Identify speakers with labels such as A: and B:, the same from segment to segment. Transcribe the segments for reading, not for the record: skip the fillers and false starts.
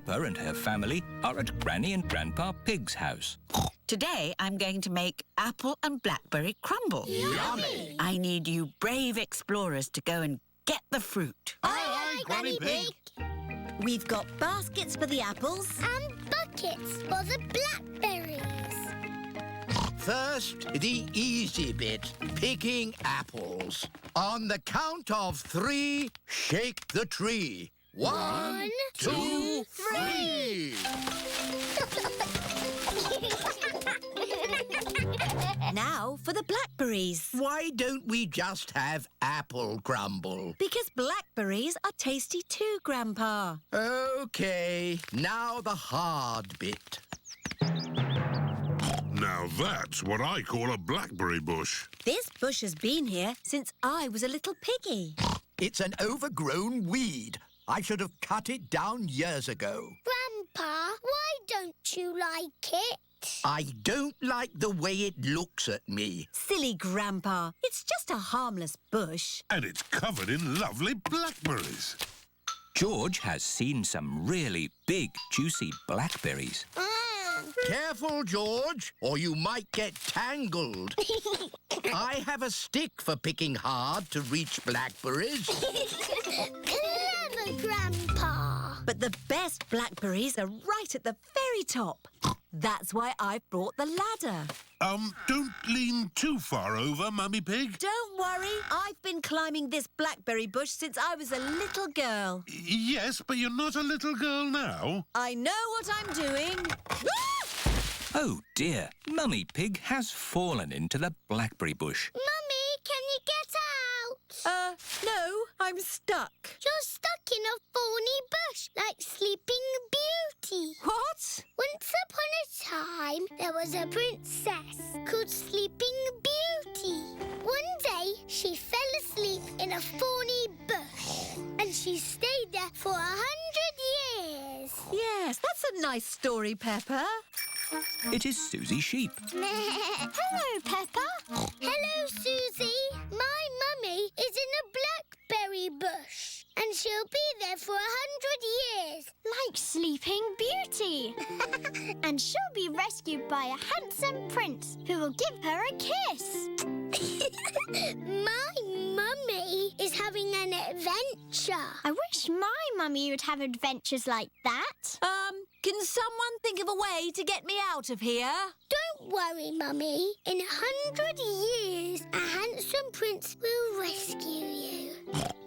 A: Peppa and her family are at Granny and Grandpa Pig's house.
B: Today I'm going to make apple and blackberry crumble.
C: Yummy!
B: I need you brave explorers to go and get the fruit.
C: Aye, Granny Pig.
D: We've got baskets for the apples.
E: And buckets for the blackberries.
F: First, the easy bit, picking apples. On the count of 3, shake the tree. 1, 2, 3.
D: Now for the blackberries.
F: Why don't we just have apple crumble?
D: Because blackberries are tasty too, Grandpa.
F: OK, now the hard bit.
G: Now that's what I call a blackberry bush.
D: This bush has been here since I was a little piggy.
F: It's an overgrown weed. I should have cut it down years ago.
E: Grandpa, why don't you like it?
F: I don't like the way it looks at me.
D: Silly Grandpa. It's just a harmless bush.
G: And it's covered in lovely blackberries.
A: George has seen some really big, juicy blackberries.
F: Careful, George, or you might get tangled. I have a stick for picking hard to reach blackberries.
E: Clever, Grandpa.
D: But the best blackberries are right at the very top. That's why I've brought the ladder.
G: Don't lean too far over, Mummy Pig.
D: Don't worry, I've been climbing this blackberry bush since I was a little girl.
G: Yes, but you're not a little girl now.
D: I know what I'm doing.
A: Oh dear, Mummy Pig has fallen into the blackberry bush.
E: Mummy, can you get out?
D: No, I'm stuck.
E: You're stuck in a thorny bush like Sleeping Beauty.
D: What?
E: Once upon a time, there was a princess called Sleeping Beauty. One day, she fell asleep in a thorny bush, and she stayed there for 100 years.
D: Yes, that's a nice story, Peppa.
A: It is Susie Sheep.
E: Hello, Peppa. Hello, Susie. My mummy is in a blackberry bush, and she'll be there for 100 years.
H: Like Sleeping Beauty. And she'll be rescued by a handsome prince who will give her a kiss.
E: My mummy is having an adventure.
H: I wish my mummy would have adventures like that.
D: Can someone think of a way to get me out of here?
E: Don't worry, Mummy. In 100 years, a handsome prince will rescue you.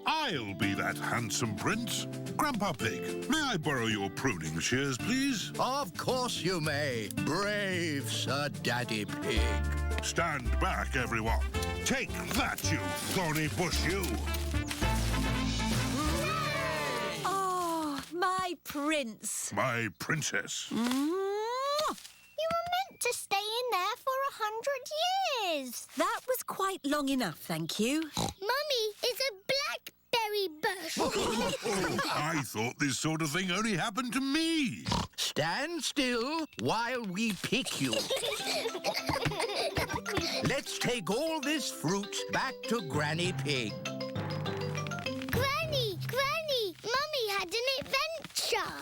G: I'll be that handsome prince. Grandpa Pig, may I borrow your pruning shears, please?
F: Of course you may, brave Sir Daddy Pig.
G: Stand back, everyone. Take that, you thorny bush, you.
D: Oh, my prince.
G: My princess.
H: You were meant to stay in there for 100 years.
D: That was quite long enough, thank you.
E: Mummy is a blackberry bush.
G: I thought this sort of thing only happened to me.
F: Stand still while we pick you. Let's take all this fruit back to Granny Pig.
E: Granny, Mummy had an adventure.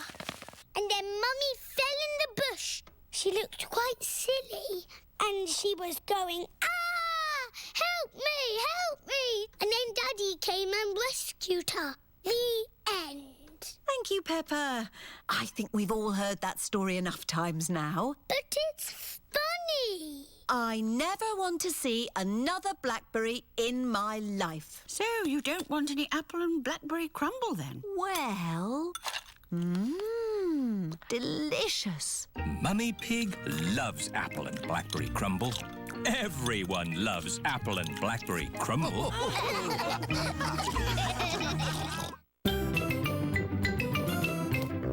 E: And then Mummy fell in the bush. She looked quite silly. And she was going, ah! Help me, help me! And then Daddy came and rescued her. The end.
D: Thank you, Peppa. I think we've all heard that story enough times now.
E: But it's funny.
D: I never want to see another blackberry in my life.
B: So you don't want any apple and blackberry crumble then?
D: Well, delicious.
A: Mummy Pig loves apple and blackberry crumble. Everyone loves apple and blackberry crumble.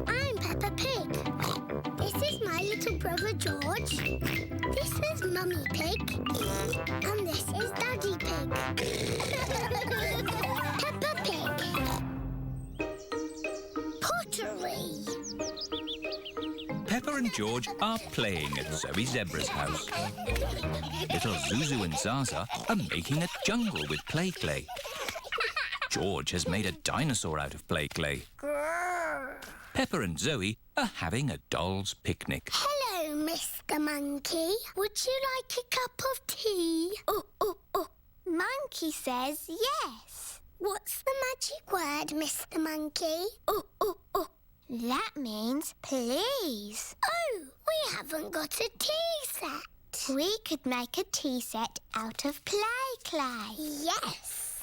E: I'm Peppa Pig. This is my little brother George. This is Mummy Pig. And this is Daddy Pig. Peppa Pig. Pottery.
A: Peppa and George are playing at Zoe Zebra's house. Little Zuzu and Zaza are making a jungle with play clay. George has made a dinosaur out of play clay. Peppa and Zoe are having a doll's picnic.
E: Hello, Mr. Monkey. Would you like a cup of tea? Oh.
H: Monkey says yes.
E: What's the magic word, Mr. Monkey? Oh.
H: That means please.
E: Oh, we haven't got a tea set.
H: We could make a tea set out of play clay.
E: Yes.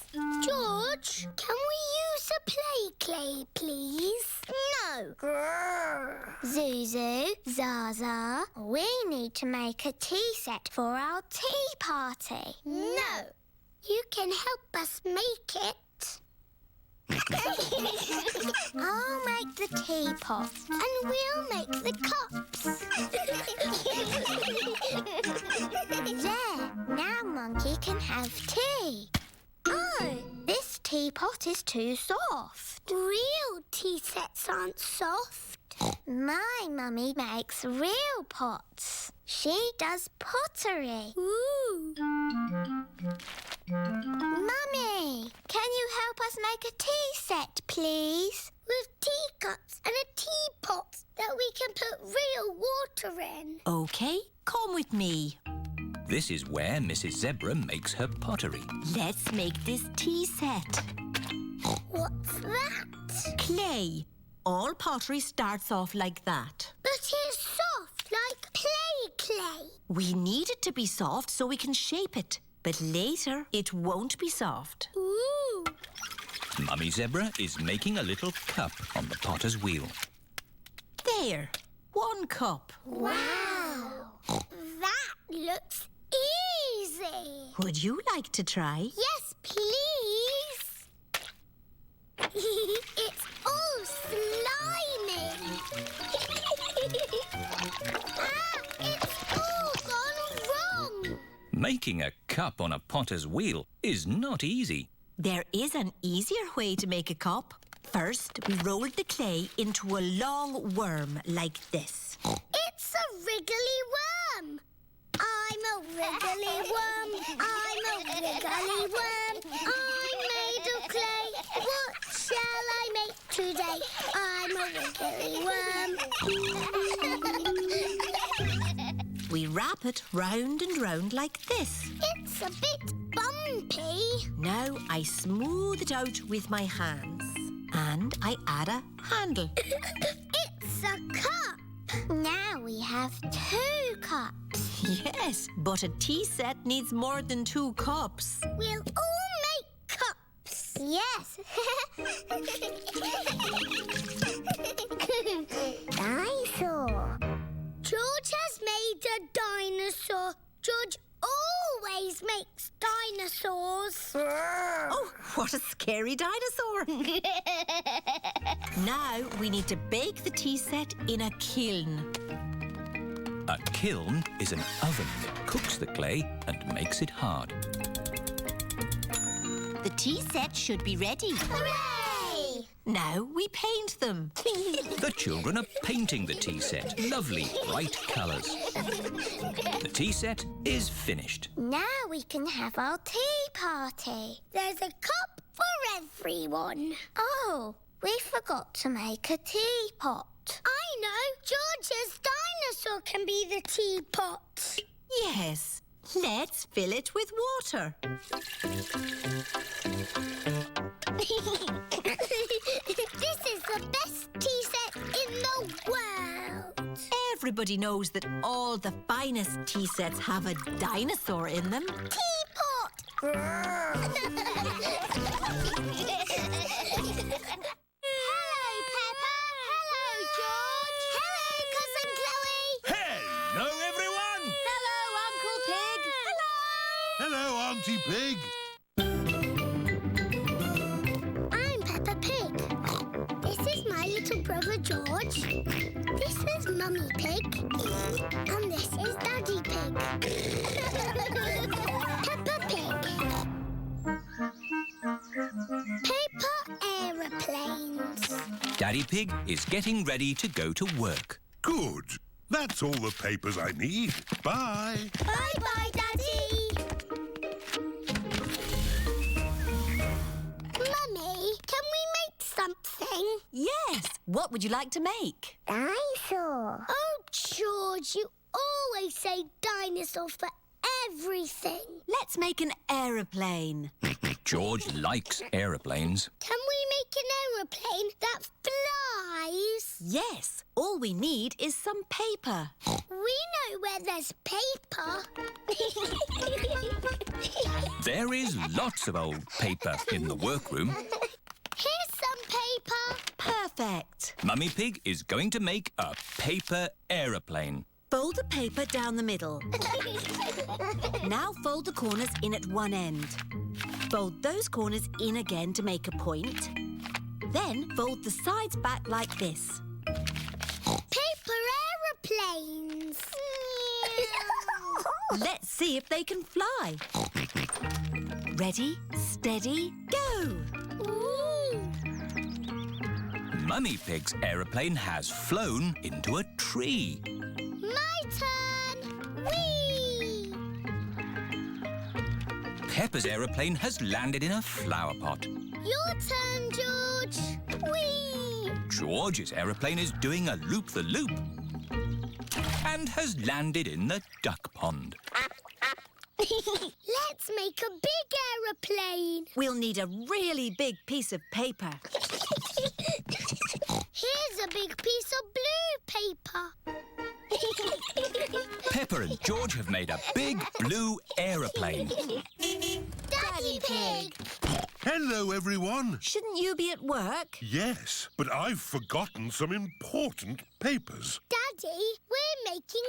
E: George, can we use a play clay, please?
H: No.
E: Grrr.
H: Zuzu, Zaza, we need to make a tea set for our tea party.
E: No. You can help us make it.
H: I'll make the teapot.
E: And we'll make the cups.
H: There, now Monkey can have tea. Oh, this teapot is too soft.
E: Real tea sets aren't soft.
H: My mummy makes real pots. She does pottery.
E: Ooh.
H: Mummy, can you help us make a tea set, please?
E: With teacups and a teapot that we can put real water in.
D: OK, come with me.
A: This is where Mrs. Zebra makes her pottery.
D: Let's make this tea set.
E: What's that?
D: Clay. All pottery starts off like that.
E: But it's soft, like play clay.
D: We need it to be soft so we can shape it. But later, it won't be soft.
E: Ooh.
A: Mummy Zebra is making a little cup on the potter's wheel.
D: There, 1 cup.
E: Wow. That looks easy.
D: Would you like to try?
E: Yes, please. It's all slimy. It's all gone wrong.
A: Making a cup on a potter's wheel is not easy.
D: There is an easier way to make a cup. First, we roll the clay into a long worm like this.
E: It's a wriggly worm. I'm a wriggly worm. I'm a wriggly worm. I'm made of clay. What shall I make today? I'm a wriggly worm.
D: We wrap it round and round like this.
E: It's a bit bumpy.
D: Now I smooth it out with my hands. And I add a handle.
E: It's a cup.
H: Now we have 2 cups.
D: Yes, but a tea set needs more than 2 cups.
E: We'll all make cups.
H: Yes.
E: Dinosaur. George has made a dinosaur. George always makes dinosaurs.
D: Oh, what a scary dinosaur. Now we need to bake the tea set in a kiln.
A: A kiln is an oven that cooks the clay and makes it hard.
B: The tea set should be ready.
E: Hooray!
D: Now we paint them.
A: The children are painting the tea set. Lovely, bright colours. The tea set is finished.
H: Now we can have our tea party.
E: There's a cup for everyone.
H: Oh, we forgot to make a teapot.
E: I know. George's dinosaur can be the teapot.
D: Yes, let's fill it with water.
E: This is the best tea set in the world.
D: Everybody knows that all the finest tea sets have a dinosaur in them.
E: Teapot! Hello, Peppa. Hello, George. Hello, Cousin Chloe.
G: Hello, everyone!
D: Hello, Uncle Pig.
G: Hello, Auntie Pig.
E: I'm Peppa Pig. This is my little brother George. This is Mummy Pig. And this is Daddy Pig. Peppa Pig. Paper aeroplanes.
A: Daddy Pig is getting ready to go to work.
G: Good. That's all the papers I need. Bye.
E: Bye-bye, Daddy. Mummy, can we make something?
D: Yes, What would you like to make?
E: Dinosaur. Oh, George, you always say dinosaur for everything.
D: Let's make an aeroplane.
A: George likes aeroplanes.
E: Can we make an aeroplane that flies?
D: Yes, all we need is some paper.
E: We know where there's paper.
A: There is lots of old paper in the workroom.
E: Here's some paper.
D: Perfect.
A: Mummy Pig is going to make a paper aeroplane.
D: Fold the paper down the middle. Now fold the corners in at one end. Fold those corners in again to make a point. Then fold the sides back like this.
E: Paper aeroplanes.
D: Let's see if they can fly. Ready, steady, go!
E: Ooh.
A: Mummy Pig's aeroplane has flown into a tree.
E: My turn. Whee!
A: Peppa's aeroplane has landed in a flower pot.
E: Your turn, George. Whee!
A: George's aeroplane is doing a loop-the-loop and has landed in the duck pond.
E: Let's make a big aeroplane.
D: We'll need a really big piece of paper.
E: Here's a big piece of blue paper.
A: Peppa and George have made a big blue aeroplane.
E: Daddy Pig.
G: Hello, everyone.
D: Shouldn't you be at work?
G: Yes, but I've forgotten some important papers.
E: Daddy, we're making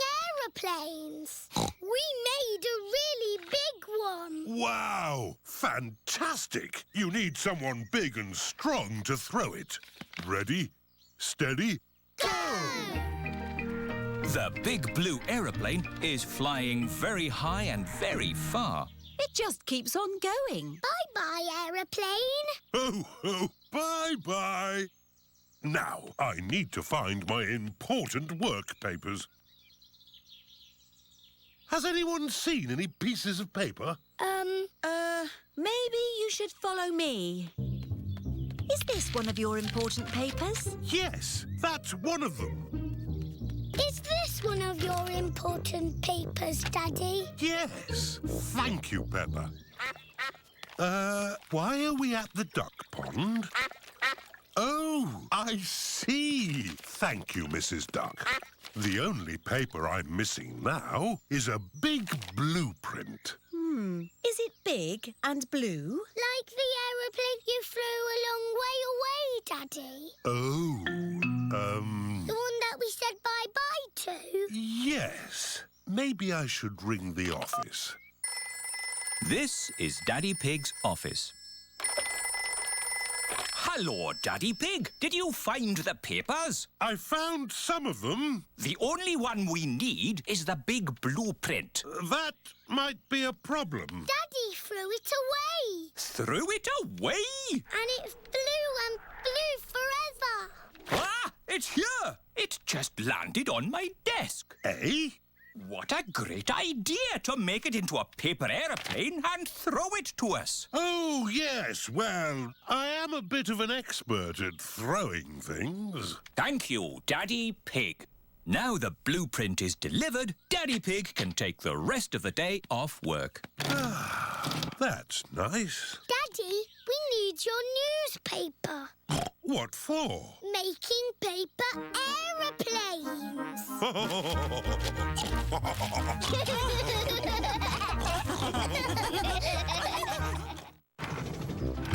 E: aeroplanes. We made a really big one.
G: Wow! Fantastic! You need someone big and strong to throw it. Ready, steady, go!
A: The big blue aeroplane is flying very high and very far.
D: It just keeps on going.
E: Bye-bye, aeroplane.
G: Ho, ho, bye-bye. Now, I need to find my important work papers. Has anyone seen any pieces of paper?
D: Maybe you should follow me. Is this one of your important papers?
G: Yes, that's one of them.
E: Is this one of your important papers, Daddy?
G: Yes. Thank you, Peppa. Why are we at the duck pond? Oh, I see. Thank you, Mrs. Duck. The only paper I'm missing now is a big blueprint.
D: Is it big and blue?
E: Like the aeroplane you flew a long way away, Daddy.
G: Oh,
E: The one that we said bye-bye to.
G: yes. Maybe I should ring the office.
A: This is Daddy Pig's office. Hello, Daddy Pig. Did you find the papers?
G: I found some of them.
A: The only one we need is the big blueprint.
G: That might be a problem.
E: Daddy threw it away.
A: Threw it away?
E: And it flew and flew forever.
A: Ah, it's here. It just landed on my desk.
G: Eh?
A: What a great idea to make it into a paper aeroplane and throw it to us.
G: Oh, yes. Well, I am a bit of an expert at throwing things.
A: Thank you, Daddy Pig. Now the blueprint is delivered, Daddy Pig can take the rest of the day off work.
G: That's nice.
E: Daddy, we need your newspaper.
G: What for?
E: Making paper aeroplanes.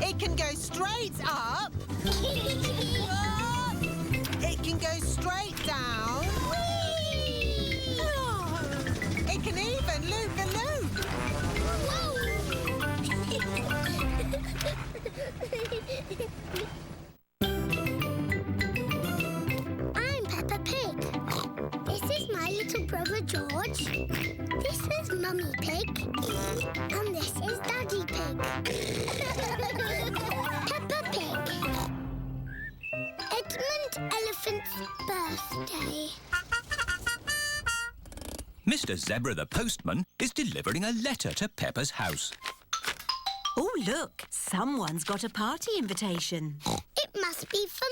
I: It can go straight up. It can go straight down. It can even loop the loop.
E: I'm Peppa Pig. This is my little brother George. This is Mummy Pig. And this is Daddy Pig. Peppa Pig. Edmund Elephant's birthday.
A: Mr. Zebra the postman is delivering a letter to Peppa's house.
D: Oh, look, someone's got a party invitation.
E: It must be for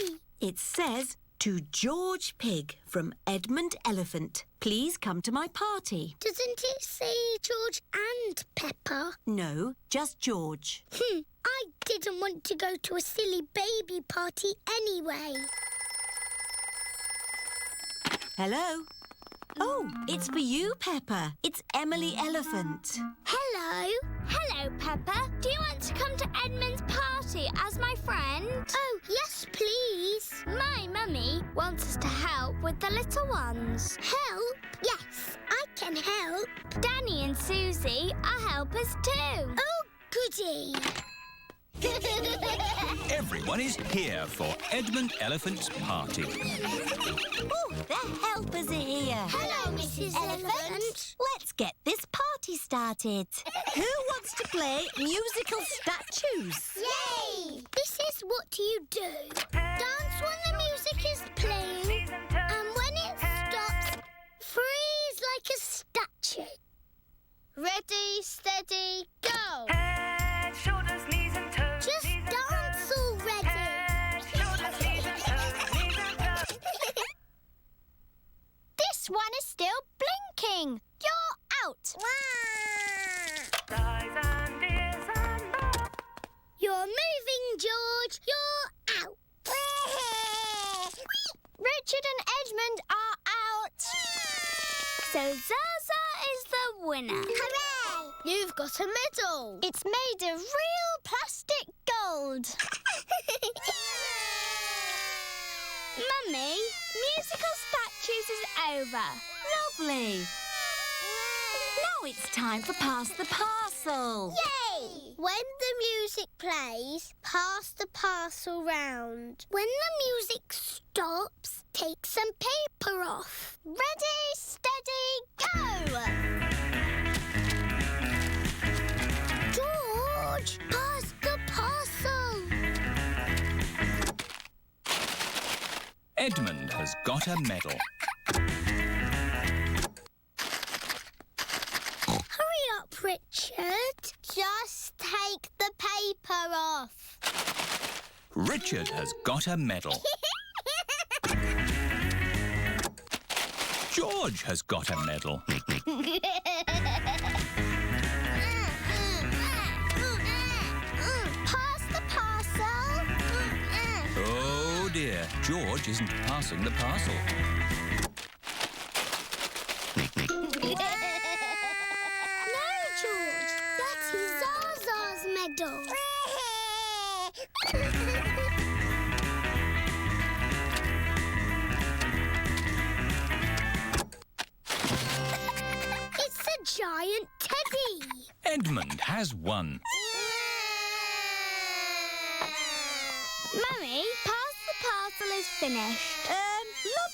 E: me.
D: It says, to George Pig from Edmund Elephant. Please come to my party.
E: Doesn't it say George and Peppa?
D: No, just George.
E: I didn't want to go to a silly baby party anyway.
D: Hello? Oh, it's for you, Peppa. It's Emily Elephant.
E: Hello.
H: Hello, Peppa. Do you want to come to Edmund's party as my friend?
E: Oh, yes, please.
H: My mummy wants us to help with the little ones.
E: Help? Yes, I can help.
H: Danny and Susie are helpers too.
E: Oh, goody.
A: Everyone is here for Edmund Elephant's party.
D: Oh, the helpers are here.
E: Hello, Mrs. Elephant.
D: Let's get this party started. Who wants to play musical statues?
E: Yay! This is what you do. Dance when the music is playing, and when it stops, freeze like a statue. Ready, steady, go!
J: Head, shoulders, knees and toes.
E: Just dance already.
J: Head, shoulders, knees and toes. Knees and toes.
H: This one is still blinking. You're out.
J: Eyes and ears and mouth.
E: You're moving, George. You're out.
H: Richard and Edmund are out. So Zaza is the winner.
E: Hooray! You've got a medal.
H: It's made of real plastic gold. Mummy, musical statues is over.
D: Lovely. Now it's time for Pass the Parcel.
E: Yay! When the music plays, pass the parcel round. When the music stops, take some paper off.
H: Ready, steady, go!
E: George, pass the parcel.
A: Edmund has got a medal.
E: Hurry up, Richard. Just take the paper off.
A: Richard has got a medal. George has got a medal.
E: Pass the parcel.
A: Oh dear, George isn't passing the parcel.
E: No, George. That is Zaza's medal. It's a giant teddy.
A: Edmund has won.
H: Mummy, pass the parcel is finished.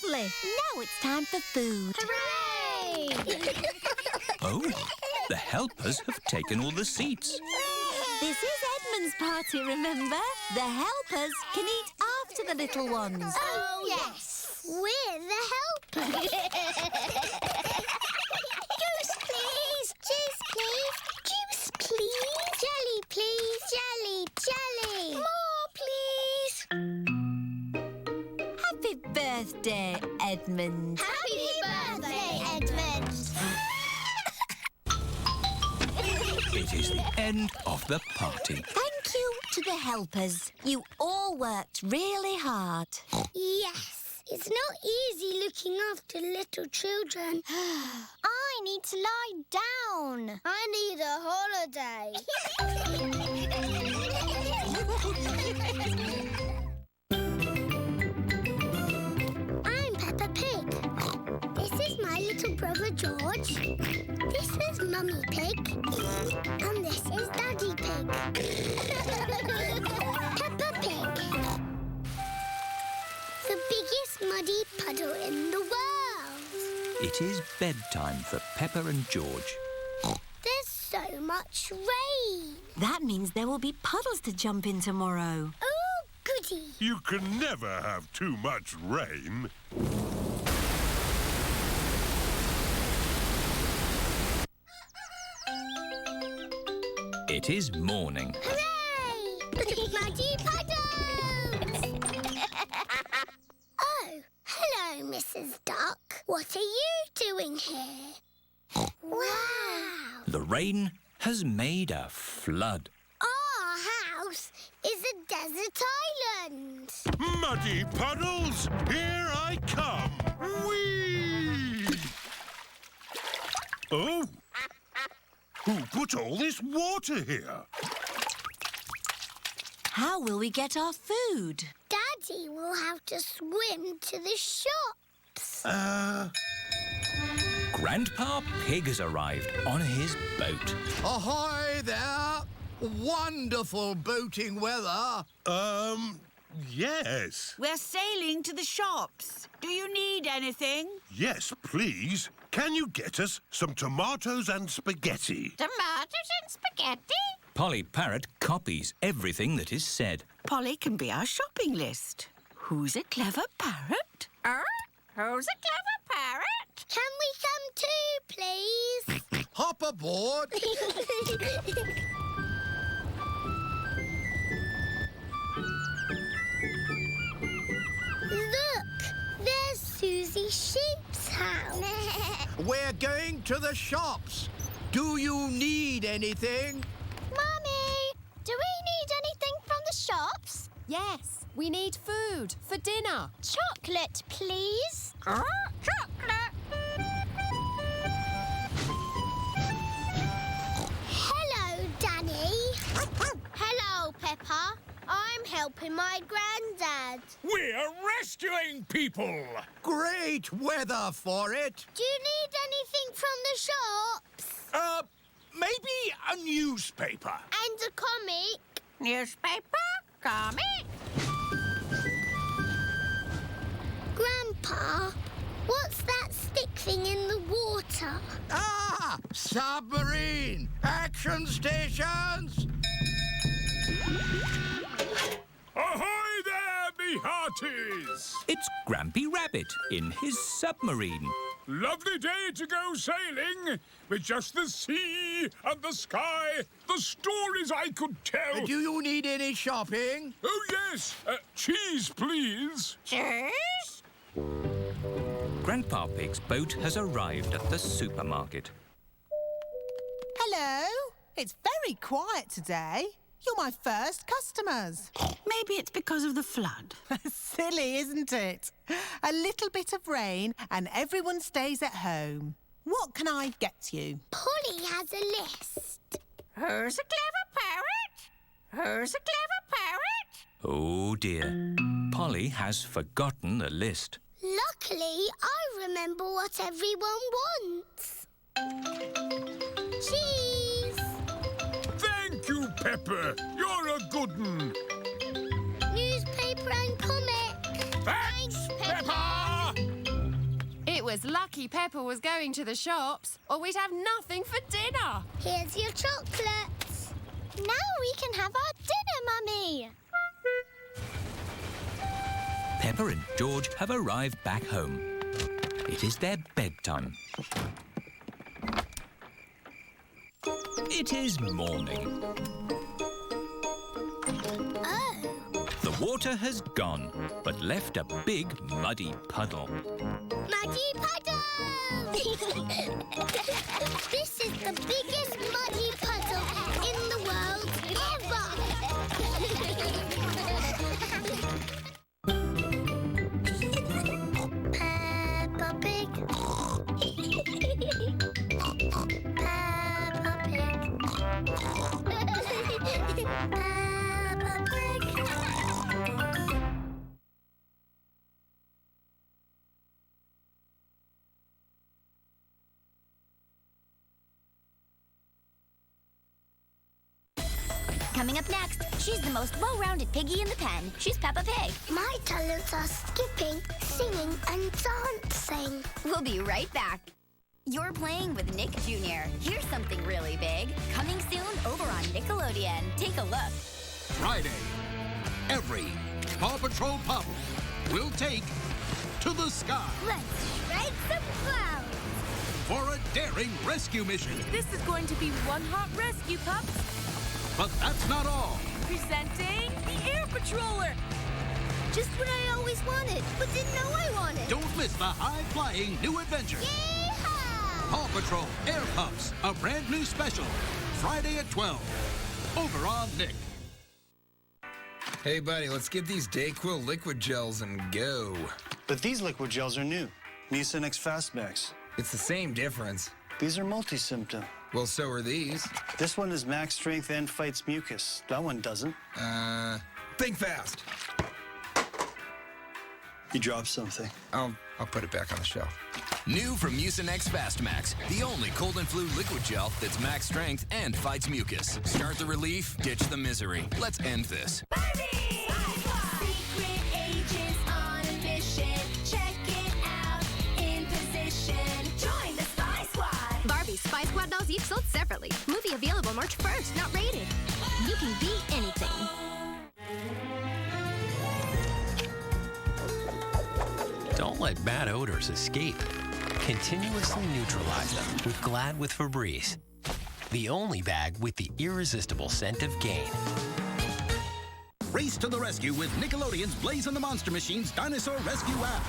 D: Lovely. Now it's time for food.
H: Hooray!
A: Oh, the helpers have taken all the seats.
D: This is Edmund's party, remember? The helpers can eat after the little ones.
E: Oh, yes. We're the helpers. Juice, please. Juice, please. Juice, please. Jelly, please. Jelly, jelly. More, please.
D: Happy birthday, Edmund.
E: Happy birthday, Edmund.
A: It is the end of the party.
D: Thank you to the helpers. You all worked really hard.
E: Yes. It's not easy looking after little children.
H: I need to lie down.
E: I need a holiday. I'm Peppa Pig. This is my little brother George. This is Mummy Pig. And this is Daddy Pig. Peppa Pig. The biggest muddy puddle in the world.
A: It is bedtime for Peppa and George.
E: There's so much rain.
D: That means there will be puddles to jump in tomorrow.
E: Oh, goody.
G: You can never have too much rain.
A: It is morning.
E: Hooray! Muddy puddles! What are you doing here? Wow!
A: The rain has made a flood.
E: Our house is a desert island.
G: Muddy puddles, here I come. Whee! Oh! Who put all this water here?
D: How will we get our food?
E: Daddy will have to swim to the shops.
A: Grandpa Pig has arrived on his boat.
F: Ahoy there! Wonderful boating weather.
G: Yes.
B: We're sailing to the shops. Do you need anything?
G: Yes, please. Can you get us some tomatoes and spaghetti?
H: Tomatoes and spaghetti?
A: Polly Parrot copies everything that is said.
B: Polly can be our shopping list. Who's a clever parrot?
H: Who's a clever parrot?
E: Can we come too, please?
F: Hop aboard.
E: Look, there's Susie Sheep's house.
F: We're going to the shops. Do you need anything?
H: Mummy, do we need anything from the shops?
K: Yes, we need food for dinner.
H: Chocolate, please. Chocolate.
E: Hello, Danny. Hello, Peppa. I'm helping my granddad.
L: We're rescuing people!
F: Great weather for it.
E: Do you need anything from the shops?
L: Maybe a newspaper.
E: And a comic?
H: Newspaper? Comic?
E: Grandpa, what's that stick thing in the water?
F: Ah, submarine. Action stations.
L: Ahoy there, me hearties!
A: It's Grampy Rabbit in his submarine.
L: Lovely day to go sailing with just the sea and the sky, the stories I could tell.
F: Do you need any shopping?
L: Oh, yes. Cheese, please.
H: Cheese?
A: Grandpa Pig's boat has arrived at the supermarket.
I: Hello. It's very quiet today. You're my first customers.
B: Maybe it's because of the flood.
I: Silly, isn't it? A little bit of rain and everyone stays at home. What can I get you?
E: Polly has a list.
H: Who's a clever parrot? Who's a clever parrot?
A: Oh dear. Polly has forgotten the list.
E: Luckily, I remember what everyone wants. Cheese!
L: Thank you, Pepper. You're a good un.
E: Newspaper and comic.
L: Thanks, Peppa!
K: It was lucky Peppa was going to the shops, or we'd have nothing for dinner.
E: Here's your chocolates.
H: Now we can have our dinner, Mummy.
A: Peppa and George have arrived back home. It is their bedtime. It is morning.
E: Oh.
A: The water has gone, but left a big muddy puddle.
E: Muddy puddle! This is the biggest muddy puddle in the world ever! Peppa Pig. Peppa Pig. Peppa Pig.
H: Coming up next, she's the most well-rounded piggy in the pen. She's Peppa Pig.
E: My talents are skipping, singing, and dancing.
H: We'll be right back. You're playing with Nick Jr. Here's something really big. Coming soon over on Nickelodeon. Take a look.
F: Friday, every Paw Patrol pup will take to the sky
E: Let's shred some clouds.
F: for a daring rescue mission.
K: This is going to be one hot rescue, pups.
F: But that's not all.
K: Presenting the Air Patroller.
E: Just what I always wanted, but didn't know I wanted.
F: Don't
M: miss the high-flying new adventure.
E: Yee-haw!
M: Paw Patrol Air Puffs, a brand new special. Friday at 12. Over on Nick.
N: Hey, buddy, let's get these Dayquil liquid gels and go.
O: But these liquid gels are new. Mucinex Fastmax.
N: It's the same difference.
O: These are multi-symptom.
N: Well, so are these.
O: This one is max strength and fights mucus. That one doesn't.
N: Think fast.
O: You dropped something.
N: I'll put it back on the shelf.
P: New from Mucinex Fastmax, the only cold and flu liquid gel that's max strength and fights mucus. Start the relief, ditch the misery. Let's end this.
Q: Secret agents on a mission. Check it out in position. Join the Spy Squad.
H: Barbie Spy Squad dolls each sold separately. Movie available March 1st, not rated. You can be anything.
R: Don't let bad odors escape. Continuously neutralize them with Glad with Febreze. The only bag with the irresistible scent of gain.
M: Race to the rescue with Nickelodeon's Blaze and the Monster Machine's Dinosaur Rescue app.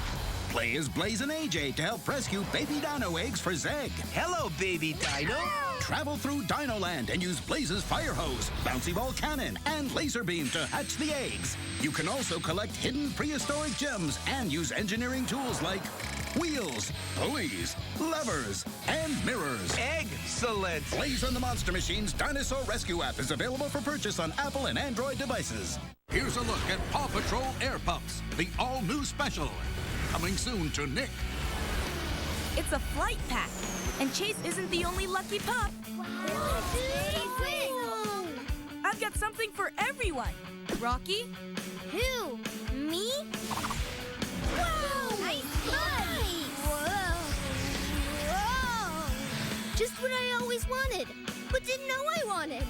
M: Play as Blaze and AJ to help rescue baby dino eggs for Zeg.
S: Hello, baby dino.
M: Travel through Dino Land and use Blaze's fire hose, bouncy ball cannon, and laser beam to hatch the eggs. You can also collect hidden prehistoric gems and use engineering tools like wheels, pulleys, levers, and mirrors.
S: Excellent.
M: Blaze and the Monster Machine's Dinosaur Rescue app is available for purchase on Apple and Android devices. Here's a look at Paw Patrol Air Puffs, the all-new special. Coming soon to Nick.
T: It's a flight pack, and Chase isn't the only lucky pup.
E: Wow.
T: I've got something for everyone. Rocky?
E: Who? Me? Whoa! Nice fun! Whoa!
H: Just what I always wanted, but didn't know I wanted.